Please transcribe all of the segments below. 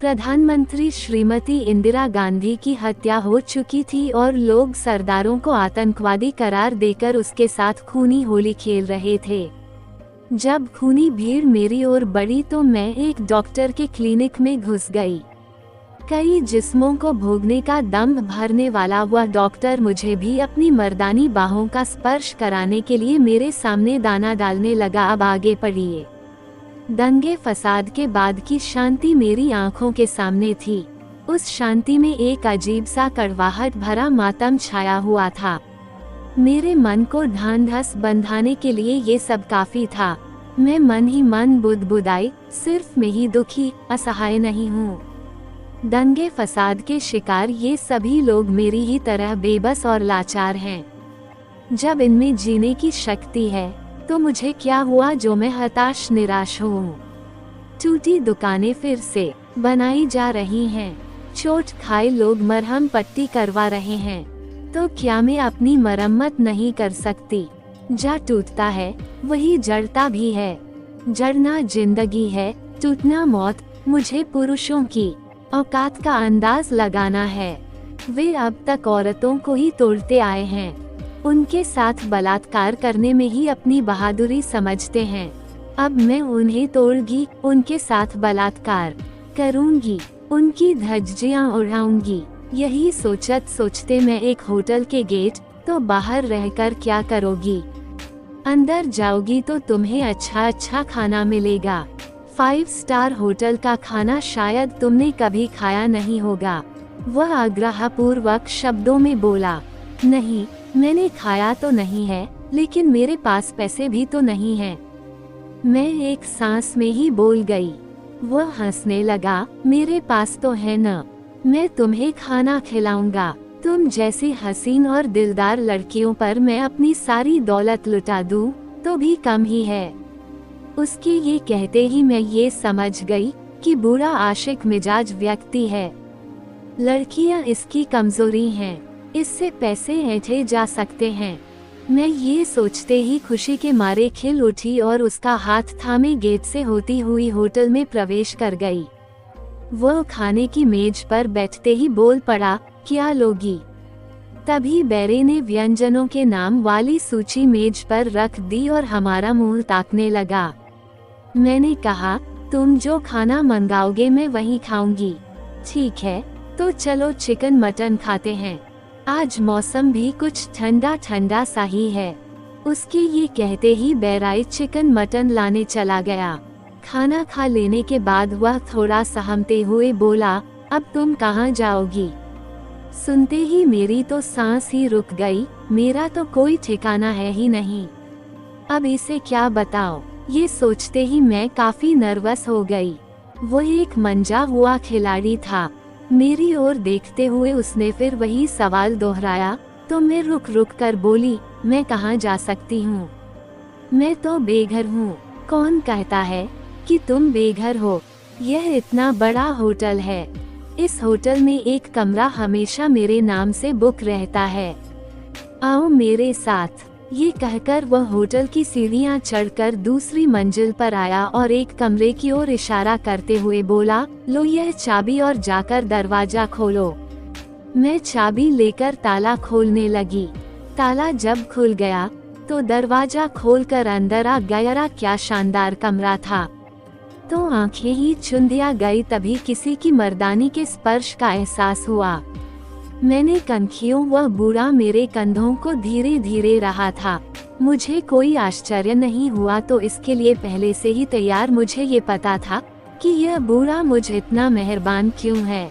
प्रधानमंत्री श्रीमती इंदिरा गांधी की हत्या हो चुकी थी और लोग सरदारों को आतंकवादी करार देकर उसके साथ खूनी होली खेल रहे थे। जब खूनी भीड़ मेरी ओर बढ़ी तो मैं एक डॉक्टर के क्लिनिक में घुस गई। कई जिस्मों को भोगने का दम भरने वाला वह डॉक्टर मुझे भी अपनी मर्दानी बाहों का स्पर्श कराने के लिए मेरे सामने दाना डालने लगा। अब आगे पढ़िए। दंगे फसाद के बाद की शांति मेरी आंखों के सामने थी। उस शांति में एक अजीब सा कड़वाहट भरा मातम छाया हुआ था। मेरे मन को ढांढस बंधाने के लिए ये सब काफी था। मैं मन ही मन बुदबुदाई, सिर्फ मैं ही दुखी असहाय नहीं हूँ। दंगे फसाद के शिकार ये सभी लोग मेरी ही तरह बेबस और लाचार हैं। जब इनमें जीने की शक्ति है तो मुझे क्या हुआ जो मैं हताश निराश हूँ। टूटी दुकानें फिर से बनाई जा रही हैं। चोट खाए लोग मरहम पट्टी करवा रहे हैं। तो क्या मैं अपनी मरम्मत नहीं कर सकती? जा टूटता है वही जड़ता भी है। जड़ना जिंदगी है, टूटना मौत। मुझे पुरुषों की औकात का अंदाज लगाना है। वे अब तक औरतों को ही तोड़ते आए हैं। उनके साथ बलात्कार करने में ही अपनी बहादुरी समझते हैं। अब मैं उन्हें तोड़ूंगी, उनके साथ बलात्कार करूंगी, उनकी धज्जियां उड़ाऊंगी। यही सोचते सोचते मैं एक होटल के गेट, तो बाहर रहकर क्या करोगी? अंदर जाओगी तो तुम्हें अच्छा अच्छा खाना मिलेगा। 5 स्टार होटल का खाना शायद तुमने कभी खाया नहीं होगा। वह आग्रहपूर्वक शब्दों में बोला। नहीं, मैंने खाया तो नहीं है, लेकिन मेरे पास पैसे भी तो नहीं हैं। मैं एक सांस में ही बोल गई। वह हंसने लगा। मेरे पास तो है न, मैं तुम्हें खाना खिलाऊंगा। तुम जैसी हसीन और दिलदार लड़कियों पर मैं अपनी सारी दौलत लुटा दूं तो भी कम ही है। उसके ये कहते ही मैं ये समझ गई कि बुरा आशिक मिजाज व्यक्ति है। लड़कियां इसकी कमजोरी हैं। इससे पैसे ऐंठे जा सकते हैं। मैं ये सोचते ही खुशी के मारे खिल उठी और उसका हाथ थामे गेट से होती हुई होटल में प्रवेश कर गई। वह खाने की मेज पर बैठते ही बोल पड़ा, क्या लोगी? तभी बैरे ने व्यंजनों के नाम वाली सूची मेज पर रख दी और हमारा मुंह ताकने लगा। मैंने कहा, तुम जो खाना मंगाओगे मैं वही खाऊंगी। ठीक है, तो चलो चिकन मटन खाते हैं। आज मौसम भी कुछ ठंडा ठंडा सा ही है। उसके ये कहते ही बैराई चिकन मटन लाने चला गया। खाना खा लेने के बाद वह थोड़ा सहमते हुए बोला, अब तुम कहाँ जाओगी? सुनते ही मेरी तो सांस ही रुक गई। मेरा तो कोई ठिकाना है ही नहीं। अब इसे क्या बताओ? ये सोचते ही मैं काफी नर्वस हो गई। वह एक मंजा हुआ खिलाड़ी था। मेरी ओर देखते हुए उसने फिर वही सवाल दोहराया, तो मैं रुक रुक कर बोली, मैं कहाँ जा सकती हूँ? मैं तो बेघर हूँ। कौन कहता है कि तुम बेघर हो? यह इतना बड़ा होटल है। इस होटल में एक कमरा हमेशा मेरे नाम से बुक रहता है। आओ मेरे साथ। ये कहकर वह होटल की सीढ़ियां चढ़कर दूसरी मंजिल पर आया और एक कमरे की ओर इशारा करते हुए बोला, लो यह चाबी और जाकर दरवाजा खोलो। मैं चाबी लेकर ताला खोलने लगी। ताला जब खुल गया तो दरवाजा खोलकर अंदर आ गया। क्या शानदार कमरा था। तो आंखें ही चुंधिया गई। तभी किसी की मर्दानी के स्पर्श का एहसास हुआ। मैंने कनखियों वह बूढ़ा मेरे कंधों को धीरे धीरे रहा था। मुझे कोई आश्चर्य नहीं हुआ तो इसके लिए पहले से ही तैयार। मुझे ये पता था कि यह बूढ़ा मुझ इतना मेहरबान क्यों है।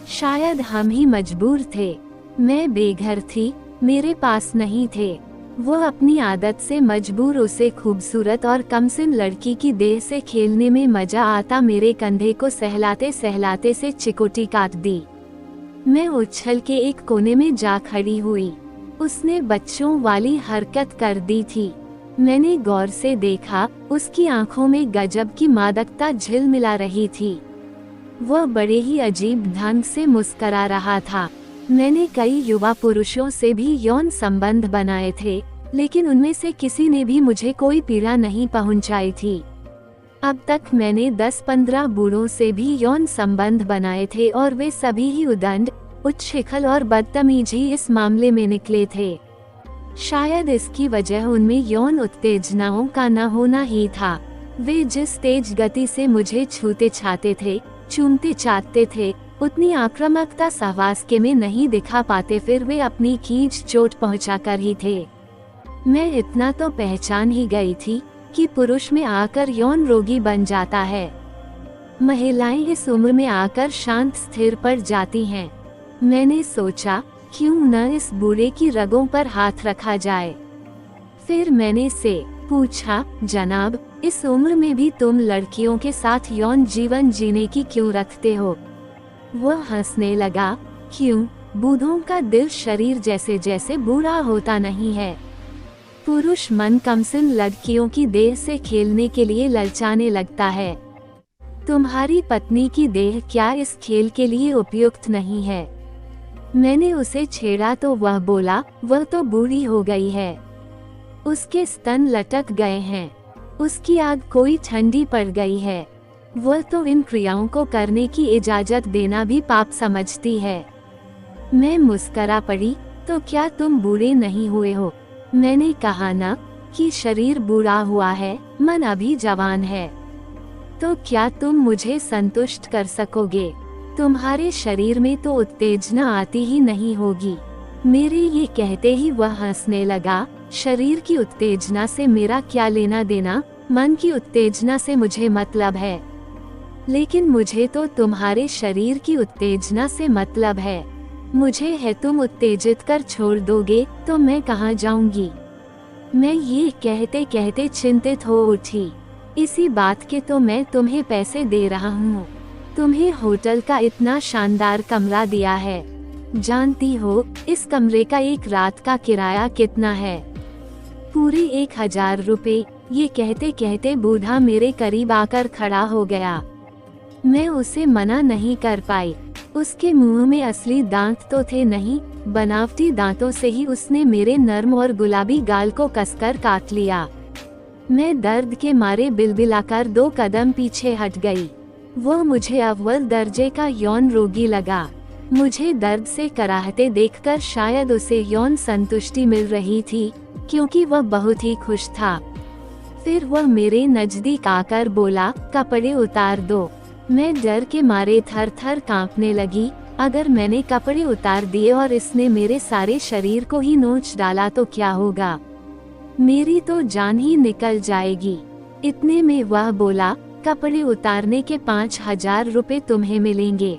शायद हम ही मजबूर थे। मैं बेघर थी, मेरे पास नहीं थे। वह अपनी आदत से मजबूर। उसे खूबसूरत और कमसिन लड़की की देह से खेलने में मजा आता। मेरे कंधे को सहलाते सहलाते से चिकोटी काट दी। मैं उछल के एक कोने में जा खड़ी हुई। उसने बच्चों वाली हरकत कर दी थी। मैंने गौर से देखा, उसकी आंखों में गजब की मादकता झिलमिला रही थी। वह बड़े ही अजीब ढंग से मुस्करा रहा था। मैंने कई युवा पुरुषों से भी यौन संबंध बनाए थे, लेकिन उनमें से किसी ने भी मुझे कोई पीड़ा नहीं पहुंचाई थी। अब तक मैंने 10-15 बूढ़ों से भी यौन संबंध बनाए थे और वे सभी ही उदंड, उच्छृंखल और बदतमीज ही इस मामले में निकले थे। शायद इसकी वजह उनमें यौन उत्तेजनाओं का न होना ही था। वे जिस तेज गति से मुझे छूते छाते थे, चूमते चाटते थे, उतनी आक्रामकता सहवास के में नहीं दिखा पाते, फिर वे अपनी खींच चोट पहुंचा कर ही थे। मैं इतना तो पहचान ही गई थी कि पुरुष में आकर यौन रोगी बन जाता है। महिलाएं इस उम्र में आकर शांत स्थिर पड़ जाती हैं। मैंने सोचा क्यों न इस बूढ़े की रगों पर हाथ रखा जाए। फिर मैंने से पूछा, जनाब, इस उम्र में भी तुम लड़कियों के साथ यौन जीवन जीने की क्यों रखते हो? वह हंसने लगा, क्यों, बूढ़ों का दिल शरीर जैसे जैसे बूढ़ा होता नहीं है। पुरुष मन कमसिन लड़कियों की देह से खेलने के लिए ललचाने लगता है। तुम्हारी पत्नी की देह क्या इस खेल के लिए उपयुक्त नहीं है? मैंने उसे छेड़ा तो वह बोला, वह तो बूढ़ी हो गई है, उसके स्तन लटक गए हैं, उसकी आग कोई ठंडी पड़ गई है, वह तो इन क्रियाओं को करने की इजाजत देना भी पाप समझती है। मैं मुस्करा पड़ी, तो क्या तुम बूढ़े नहीं हुए हो? मैंने कहा ना कि शरीर बूढ़ा हुआ है, मन अभी जवान है। तो क्या तुम मुझे संतुष्ट कर सकोगे? तुम्हारे शरीर में तो उत्तेजना आती ही नहीं होगी। मेरे ये कहते ही वह हंसने लगा, शरीर की उत्तेजना से मेरा क्या लेना देना, मन की उत्तेजना से मुझे मतलब है। लेकिन मुझे तो तुम्हारे शरीर की उत्तेजना से मतलब है। मुझे है तुम उत्तेजित कर छोड़ दोगे तो मैं कहाँ जाऊंगी? मैं ये कहते कहते चिंतित हो उठी। इसी बात के तो मैं तुम्हें पैसे दे रहा हूँ। तुम्हें होटल का इतना शानदार कमरा दिया है। जानती हो इस कमरे का एक रात का किराया कितना है? पूरे 1000 रुपए। ये कहते कहते बूढ़ा मेरे करीब आकर खड़ा हो गया। मैं उसे मना नहीं कर पाई। उसके मुंह में असली दांत तो थे नहीं, बनावटी दांतों से ही उसने मेरे नर्म और गुलाबी गाल को कसकर काट लिया। मैं दर्द के मारे बिलबिलाकर 2 कदम पीछे हट गई। वह मुझे अव्वल दर्जे का यौन रोगी लगा। मुझे दर्द से कराहते देखकर शायद उसे यौन संतुष्टि मिल रही थी, क्योंकि वह बहुत ही खुश था। फिर वह मेरे नजदीक आकर बोला, कपड़े उतार दो। मैं डर के मारे थर थर कांपने लगी। अगर मैंने कपड़े उतार दिए और इसने मेरे सारे शरीर को ही नोच डाला तो क्या होगा? मेरी तो जान ही निकल जाएगी। इतने में वह बोला, कपड़े उतारने के 5000 रुपए तुम्हें मिलेंगे।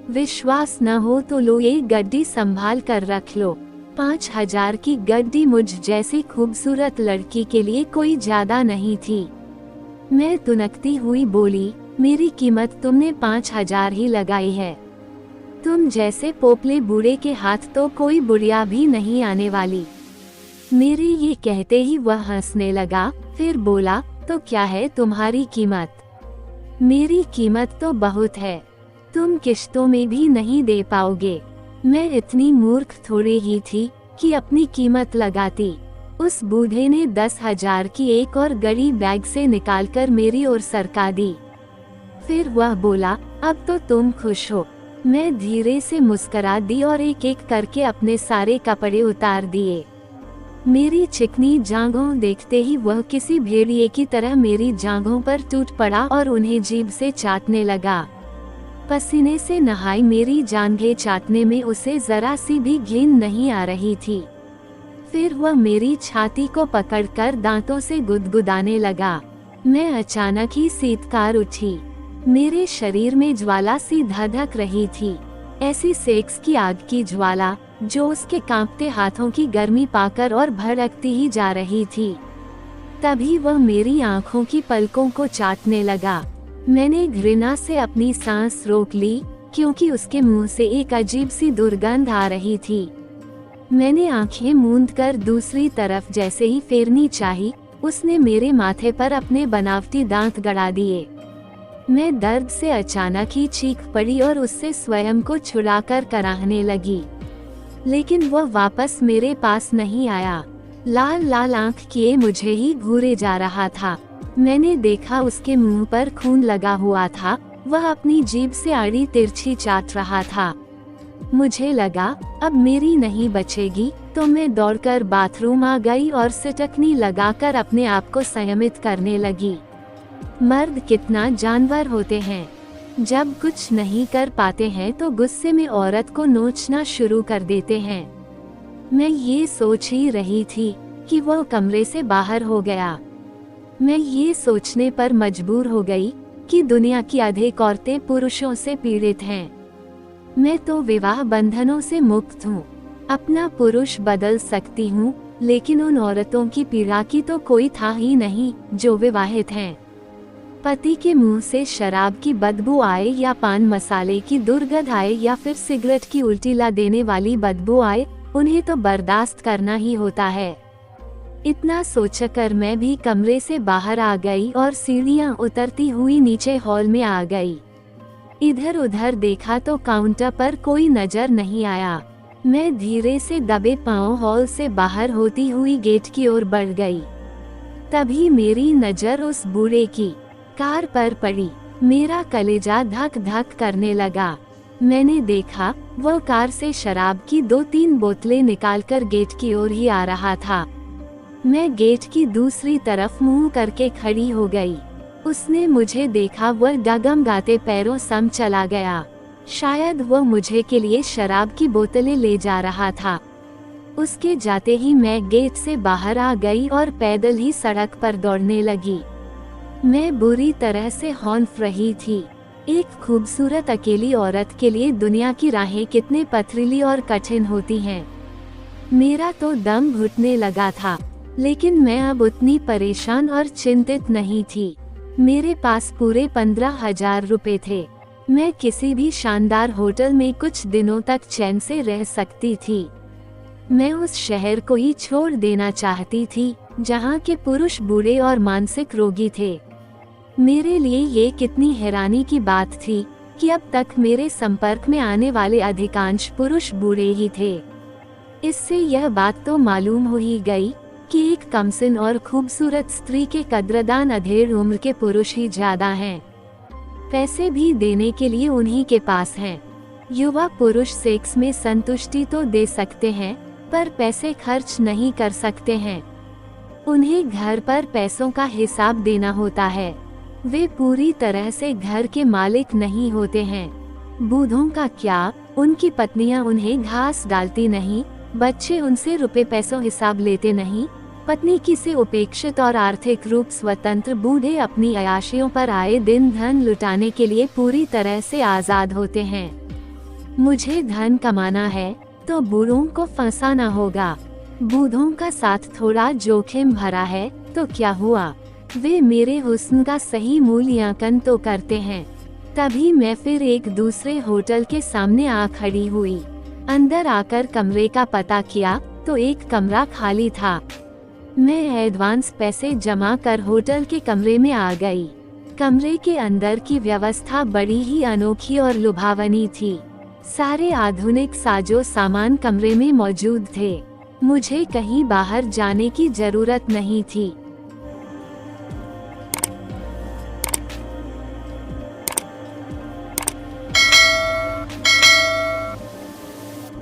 विश्वास न हो तो लो, एक गड्डी संभाल कर रख लो। 5000 की गड्डी मुझ जैसी खूबसूरत लड़की के लिए कोई ज्यादा नहीं थी। मैं तुनकती हुई बोली, मेरी कीमत तुमने 5000 ही लगाई है। तुम जैसे पोपले बूढ़े के हाथ तो कोई बुढ़िया भी नहीं आने वाली। मेरे ये कहते ही वह हंसने लगा, फिर बोला, तो क्या है तुम्हारी कीमत? मेरी कीमत तो बहुत है, तुम किश्तों में भी नहीं दे पाओगे। मैं इतनी मूर्ख थोड़ी ही थी कि अपनी कीमत लगाती। उस बूढ़े ने 10,000 की एक और गड़ी बैग से निकालकर मेरी ओर सरका दी। फिर वह बोला, अब तो तुम खुश हो। मैं धीरे से मुस्कुरा दी और एक एक करके अपने सारे कपड़े उतार दिए। मेरी चिकनी जांघों देखते ही वह किसी भेड़िए की तरह मेरी जांघों पर टूट पड़ा और उन्हें जीभ से चाटने लगा। पसीने से नहाई मेरी जांघें चाटने में उसे जरा सी भी घिन नहीं आ रही थी। फिर वह मेरी छाती को पकड़कर दांतों से गुदगुदाने लगा। मैं अचानक ही सीतकार उठी। मेरे शरीर में ज्वाला सी धधक रही थी, ऐसी सेक्स की आग की ज्वाला जो उसके कांपते हाथों की गर्मी पाकर और भड़कती ही जा रही थी। तभी वह मेरी आंखों की पलकों को चाटने लगा। मैंने घृणा से अपनी सांस रोक ली, क्योंकि उसके मुंह से एक अजीब सी दुर्गंध आ रही थी। मैंने आंखें मूंदकर दूसरी तरफ जैसे ही फेरनी चाही, उसने मेरे माथे पर अपने बनावटी दांत गड़ा दिए। मैं दर्द से अचानक ही चीख पड़ी और उससे स्वयं को छुड़ाकर कराहने लगी, लेकिन वह वापस मेरे पास नहीं आया। लाल लाल आंख किए मुझे ही घूरे जा रहा था। मैंने देखा उसके मुंह पर खून लगा हुआ था, वह अपनी जीभ से आड़ी तिरछी चाट रहा था। मुझे लगा अब मेरी नहीं बचेगी, तो मैं दौड़कर बाथरूम आ गई और सिटकनी लगाकर अपने आप को संयमित करने लगी। मर्द कितना जानवर होते हैं, जब कुछ नहीं कर पाते हैं तो गुस्से में औरत को नोचना शुरू कर देते हैं। मैं ये सोच ही रही थी कि वह कमरे से बाहर हो गया। मैं ये सोचने पर मजबूर हो गई कि दुनिया की अधिक औरतें पुरुषों से पीड़ित हैं। मैं तो विवाह बंधनों से मुक्त हूँ, अपना पुरुष बदल सकती हूँ, लेकिन उन औरतों की पीड़ा की तो कोई था ही नहीं जो विवाहित हैं। पति के मुंह से शराब की बदबू आए या पान मसाले की दुर्गंध आए या फिर सिगरेट की उल्टी ला देने वाली बदबू आए, उन्हें तो बर्दाश्त करना ही होता है। इतना सोचकर मैं भी कमरे से बाहर आ गई और सीढ़ियां उतरती हुई नीचे हॉल में आ गई। इधर उधर देखा तो काउंटर पर कोई नजर नहीं आया। मैं धीरे से दबे पांव हॉल से बाहर होती हुई गेट की ओर बढ़ गई। तभी मेरी नजर उस बूढ़े की कार पर पड़ी। मेरा कलेजा धक धक करने लगा। मैंने देखा वह कार से शराब की 2-3 बोतलें निकालकर गेट की ओर ही आ रहा था। मैं गेट की दूसरी तरफ मुंह करके खड़ी हो गई। उसने मुझे देखा, वह डगमगाते पैरों सम चला गया। शायद वह मुझे के लिए शराब की बोतलें ले जा रहा था। उसके जाते ही मैं गेट से बाहर आ गई और पैदल ही सड़क पर दौड़ने लगी। मैं बुरी तरह से हौंफ रही थी। एक खूबसूरत अकेली औरत के लिए दुनिया की राहें कितनी पथरीली और कठिन होती हैं। मेरा तो दम घुटने लगा था, लेकिन मैं अब उतनी परेशान और चिंतित नहीं थी। मेरे पास पूरे 15,000 रुपए थे। मैं किसी भी शानदार होटल में कुछ दिनों तक चैन से रह सकती थी। मैं उस शहर को ही छोड़ देना चाहती थी जहाँ के पुरुष बूढ़े और मानसिक रोगी थे। मेरे लिए ये कितनी हैरानी की बात थी कि अब तक मेरे संपर्क में आने वाले अधिकांश पुरुष बूढ़े ही थे। इससे यह बात तो मालूम हो ही गई कि एक कमसिन और खूबसूरत स्त्री के कद्रदान अधेड़ उम्र के पुरुष ही ज्यादा हैं। पैसे भी देने के लिए उन्हीं के पास हैं। युवा पुरुष सेक्स में संतुष्टि तो दे सकते हैं, पर पैसे खर्च नहीं कर सकते हैं। उन्हें घर पर पैसों का हिसाब देना होता है। वे पूरी तरह से घर के मालिक नहीं होते हैं। बूढ़ों का क्या, उनकी पत्नियां उन्हें घास डालती नहीं, बच्चे उनसे रुपए पैसों हिसाब लेते नहीं, पत्नी की से उपेक्षित और आर्थिक रूप स्वतंत्र बूढ़े अपनी अयाशियों पर आए दिन धन लुटाने के लिए पूरी तरह से आजाद होते हैं। मुझे धन कमाना है तो बूढ़ों को फंसाना होगा। बूढ़ों का साथ थोड़ा जोखिम भरा है तो क्या हुआ, वे मेरे हुस्न का सही मूल्यांकन तो करते हैं। तभी मैं फिर एक दूसरे होटल के सामने आ खड़ी हुई। अंदर आकर कमरे का पता किया तो एक कमरा खाली था। मैं एडवांस पैसे जमा कर होटल के कमरे में आ गई। कमरे के अंदर की व्यवस्था बड़ी ही अनोखी और लुभावनी थी। सारे आधुनिक साजो सामान कमरे में मौजूद थे। मुझे कहीं बाहर जाने की जरूरत नहीं थी।